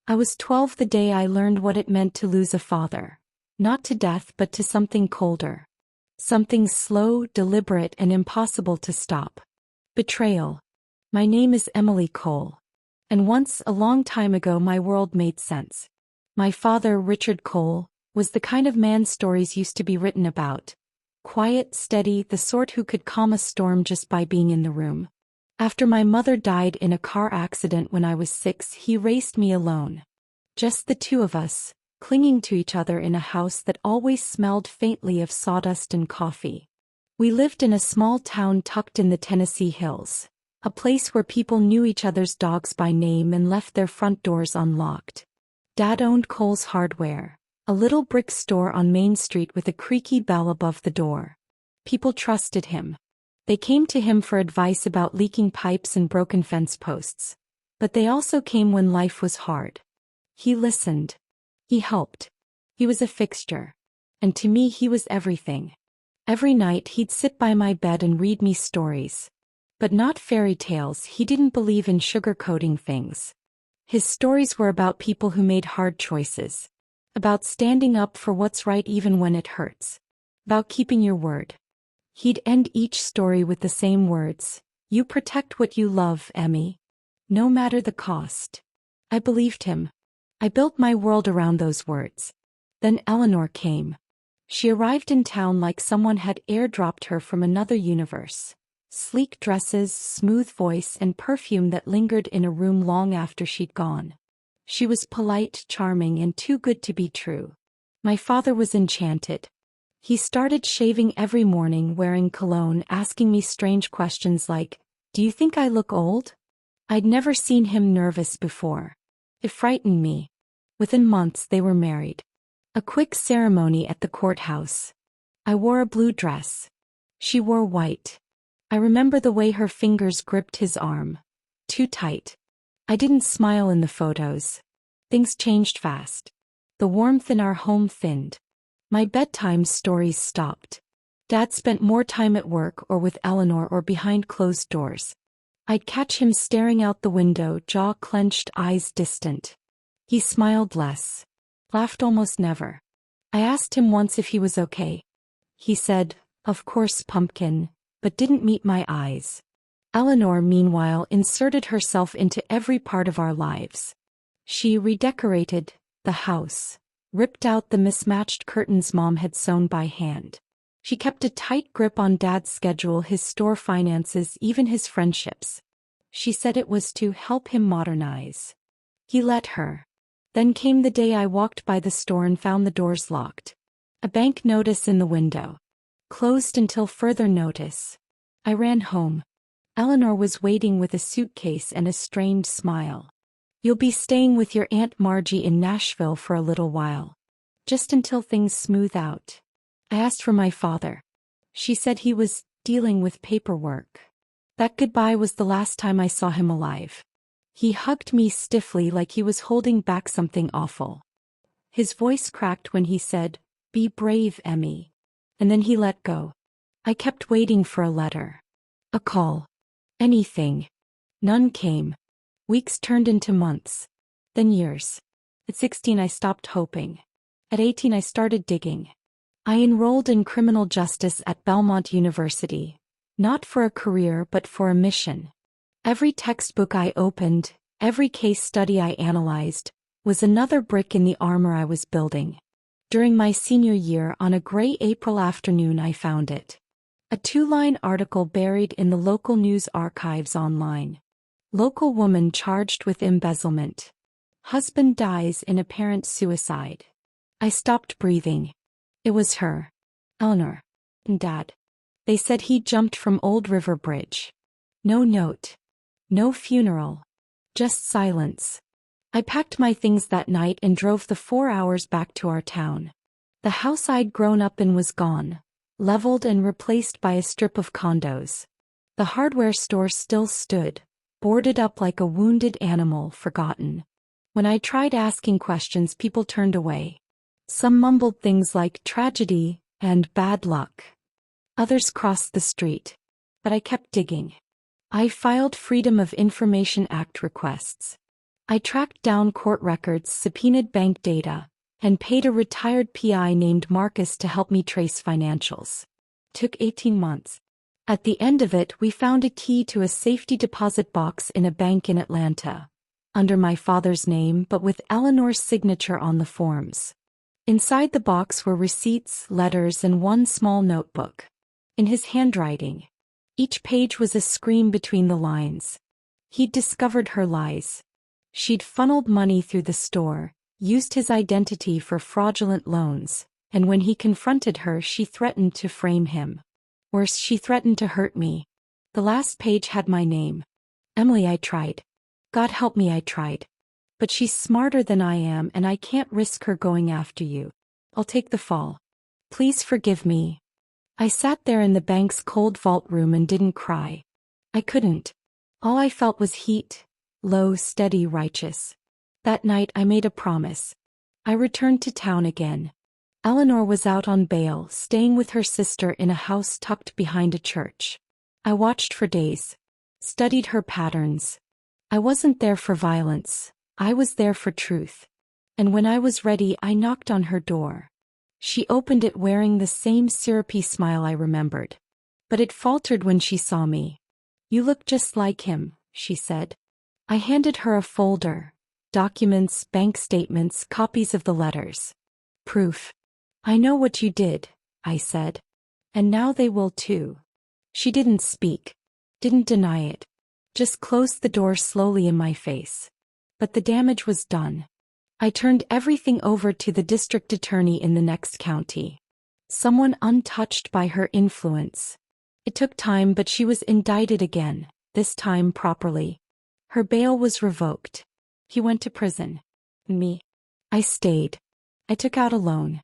I was 12 the day I learned what it meant to lose a father. Not to death but to something colder. Something slow, deliberate, and impossible to stop. Betrayal. My name is Emily Cole. And once, a long time ago, my world made sense. My father, Richard Cole, was the kind of man stories used to be written about. Quiet, steady, the sort who could calm a storm just by being in the room. After my mother died in a car accident when I was 6, he raised me alone. Just the two of us, clinging to each other in a house that always smelled faintly of sawdust and coffee. We lived in a small town tucked in the Tennessee hills, a place where people knew each other's dogs by name and left their front doors unlocked. Dad owned Cole's Hardware, a little brick store on Main Street with a creaky bell above the door. People trusted him. They came to him for advice about leaking pipes and broken fence posts. But they also came when life was hard. He listened. He helped. He was a fixture. And to me he was everything. Every night he'd sit by my bed and read me stories. But not fairy tales. He didn't believe in sugarcoating things. His stories were about people who made hard choices. About standing up for what's right even when it hurts. About keeping your word. He'd end each story with the same words, "You protect what you love, Emmy. No matter the cost." I believed him. I built my world around those words. Then Eleanor came. She arrived in town like someone had airdropped her from another universe. Sleek dresses, smooth voice, and perfume that lingered in a room long after she'd gone. She was polite, charming, and too good to be true. My father was enchanted. He started shaving every morning, wearing cologne, asking me strange questions like, "Do you think I look old?" I'd never seen him nervous before. It frightened me. Within months they were married. A quick ceremony at the courthouse. I wore a blue dress. She wore white. I remember the way her fingers gripped his arm. Too tight. I didn't smile in the photos. Things changed fast. The warmth in our home thinned. My bedtime stories stopped. Dad spent more time at work or with Eleanor or behind closed doors. I'd catch him staring out the window, jaw clenched, eyes distant. He smiled less. Laughed almost never. I asked him once if he was okay. He said, "Of course, pumpkin," but didn't meet my eyes. Eleanor, meanwhile, inserted herself into every part of our lives. She redecorated the house. Ripped out the mismatched curtains Mom had sewn by hand. She kept a tight grip on Dad's schedule, his store finances, even his friendships. She said it was to help him modernize. He let her. Then came the day I walked by the store and found the doors locked. A bank notice in the window. Closed until further notice. I ran home. Eleanor was waiting with a suitcase and a strained smile. "You'll be staying with your Aunt Margie in Nashville for a little while. Just until things smooth out." I asked for my father. She said he was dealing with paperwork. That goodbye was the last time I saw him alive. He hugged me stiffly like he was holding back something awful. His voice cracked when he said, "Be brave, Emmy." And then he let go. I kept waiting for a letter. A call. Anything. None came. Weeks turned into months. Then years. At 16 I stopped hoping. At 18 I started digging. I enrolled in criminal justice at Belmont University. Not for a career but for a mission. Every textbook I opened, every case study I analyzed, was another brick in the armor I was building. During my senior year, on a gray April afternoon, I found it. A 2-line article buried in the local news archives online. Local woman charged with embezzlement. Husband dies in apparent suicide. I stopped breathing. It was her. Eleanor. And Dad. They said he jumped from Old River Bridge. No note. No funeral. Just silence. I packed my things that night and drove the 4 hours back to our town. The house I'd grown up in was gone, leveled and replaced by a strip of condos. The hardware store still stood, boarded up like a wounded animal, forgotten. When I tried asking questions, people turned away. Some mumbled things like tragedy and bad luck. Others crossed the street. But I kept digging. I filed Freedom of Information Act requests. I tracked down court records, subpoenaed bank data, and paid a retired PI named Marcus to help me trace financials. Took 18 months. At the end of it, we found a key to a safety deposit box in a bank in Atlanta, under my father's name but with Eleanor's signature on the forms. Inside the box were receipts, letters, and one small notebook. In his handwriting. Each page was a scream between the lines. He'd discovered her lies. She'd funneled money through the store, used his identity for fraudulent loans, and when he confronted her, she threatened to frame him. Worse, she threatened to hurt me. The last page had my name. Emily, I tried. God help me, I tried. But she's smarter than I am, and I can't risk her going after you. I'll take the fall. Please forgive me. I sat there in the bank's cold vault room and didn't cry. I couldn't. All I felt was heat, low, steady, righteous. That night I made a promise. I returned to town again. Eleanor was out on bail, staying with her sister in a house tucked behind a church. I watched for days. Studied her patterns. I wasn't there for violence. I was there for truth. And when I was ready, I knocked on her door. She opened it wearing the same syrupy smile I remembered. But it faltered when she saw me. You look just like him, she said. I handed her a folder. Documents, bank statements, copies of the letters. Proof. I know what you did, I said. And now they will too. She didn't speak. Didn't deny it. Just closed the door slowly in my face. But the damage was done. I turned everything over to the district attorney in the next county. Someone untouched by her influence. It took time, but she was indicted again, this time properly. Her bail was revoked. He went to prison. Me. I stayed. I took out a loan.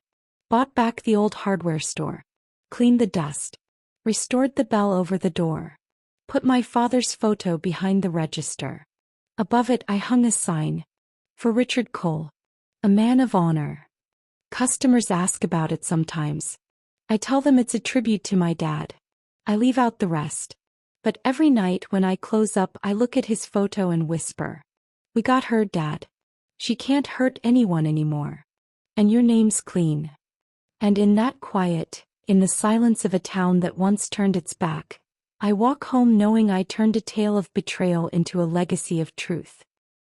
Bought back the old hardware store. Cleaned the dust. Restored the bell over the door. Put my father's photo behind the register. Above it I hung a sign. For Richard Cole. A man of honor. Customers ask about it sometimes. I tell them it's a tribute to my dad. I leave out the rest. But every night when I close up I look at his photo and whisper. We got her, Dad. She can't hurt anyone anymore. And your name's clean. And in that quiet, in the silence of a town that once turned its back, I walk home knowing I turned a tale of betrayal into a legacy of truth.